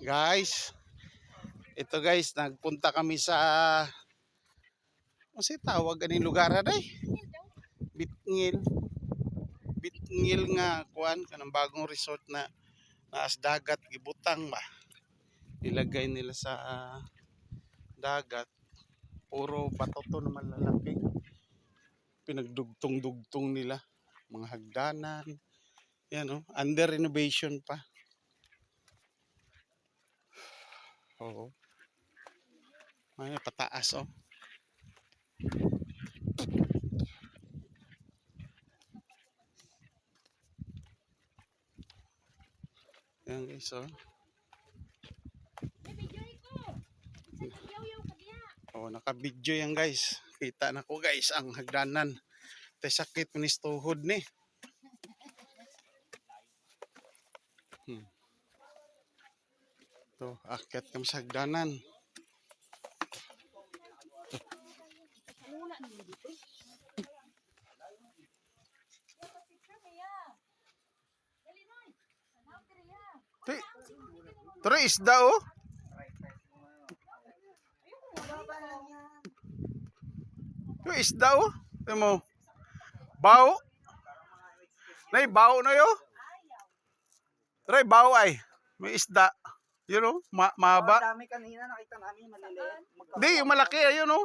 Guys, ito guys, nagpunta kami sa ano tawag aning lugar day? Bitngil. Bitngil nga kuan kanang bagong resort na naas dagat gibutang ba. Ilagay nila sa dagat. Puro bato to na malalaki. Pinagdugtong-dugtong nila mga hagdanan. Yan oh, under renovation pa. Oo. Ay, pataas oh. Yan guys oh. Oh, naka-video yan guys. Kita na ko guys ang hagdanan. Tay sakit manis tuhod ni. To, akyat kami sa hagdanan. Tara isda oh. Yung isda oh. Ito mo. Bao. Nay, bao na yo. Tara, bao ay. May isda. Yun oh, mahaba. Dami kanina nakita namin maliliit. Hindi, yung malaki ayun oh.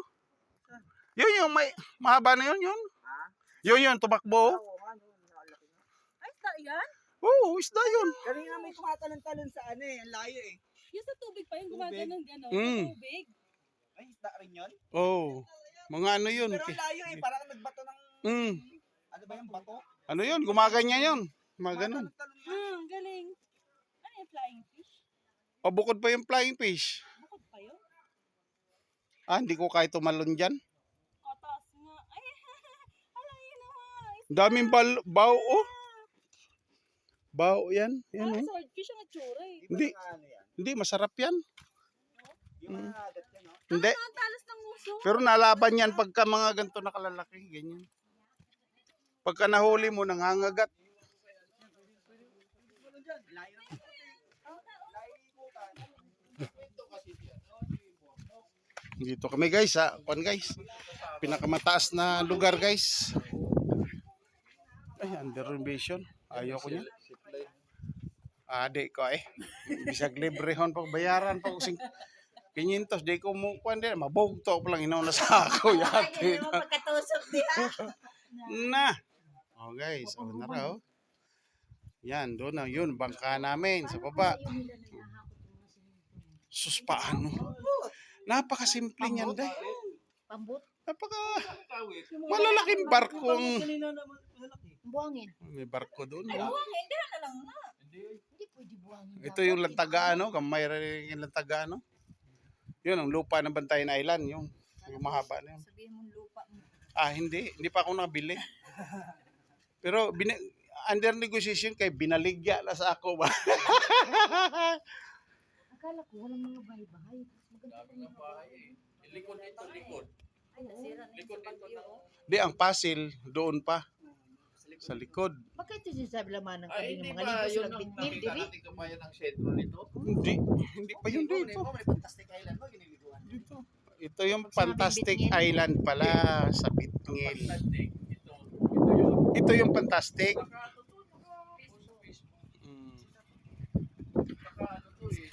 Yun yung may mahaba na yun yun. Yun tumakbo. Ay, isda yan? Oo, isda yun. Kanina may tumatalon-talon sa ano eh, ang layo eh. Yung sa tubig pa yung gumagano'n gano'n. Mm. Sa tubig. Ay, isda rin yun? Oo. Mga ano yun. Pero ang layo eh, parang nagbato ng, Mm. ano ba yung bato? Ano yun, gumaganyan yun. Mga ganun. Hmm, galing. Ano yung flying fish? O bukod pa yung flying fish. Bukod pa yun? Ah, hindi ko kaya tumalon dyan. Katas nga. Ay, alam yun naman. Daming bao oh. Bao yan. Yan Ah, oh. swordfish ang itsura eh. Hindi. Ano yan? Hindi, masarap yan. Yung mga agat yan, no? Hindi. Ang talas ng uso. Pero nalaban yan pagka mga ganito nakalalaki. Ganyan. Pagka nahuli mo, nangangagat. Layo. Dito kami guys ha. Kuan guys. Pinakamataas na lugar guys. Ay, under renovation. Ayaw ko niya. Adik ko eh. Bisag libre hon pag bayaran pag 500 di ko mo kuan din mabugto ko lang inauna sa ako yate. Pagkatusok diha. Na. Oh guys, oh na raw. Yan, doon na yun bangka namin sa baba. Sus paano? Napakasimple niyan day. Pambut. Napaka malalaking barko ang Buhangin. may barko doon. Ay, buhangin. Hindi na lang na. Hindi pwede buhangin. Ito yung Lantaga ano, kamay rin yung Lantaga ano. Yun ang lupa ng Bantayan Island, yung mahaba na yun. Sabihin mong lupa mo. Ah, hindi pa ako nabili. Pero under negotiation kay binaligya na sa ako ba. Akala ko walang mga bahay-bahay. Maganda bahay. Likod ito, likod. Ay, nasira na yung sa bagyo. Di ang Pasil doon pa sa likod. Bakit ito sinasabi laman ng Ay, kami hindi ng mga ba libo yun silang ang bitbit, nakita dibi? natin kabayan ng sentro nito? Hindi pa yun dito. May fantastic island mo, giniliguan. Dito. Ito yung Fantastic Island pala sa Bitngil. Fantastic. Ito yun. Ito yung Fantastic.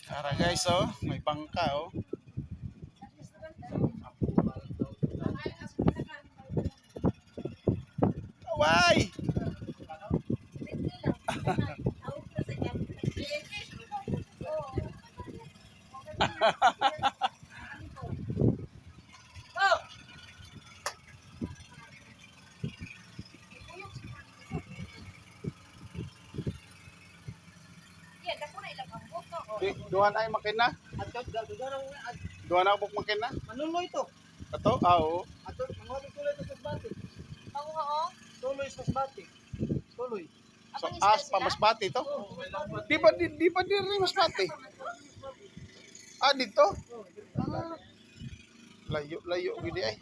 Tara guys oh, may bangka oh. Why? Duhan ay makina? Duhan ako makina? Manuloy to. Ito? Ah, oo. Ato, mangulit tuloy to sa bati. Panguhaong? Tuloy sa bati. Tuloy. So, pa Masbate to? Di ba di rin Masbate? Ah, dito? Ah, layo, gini ay.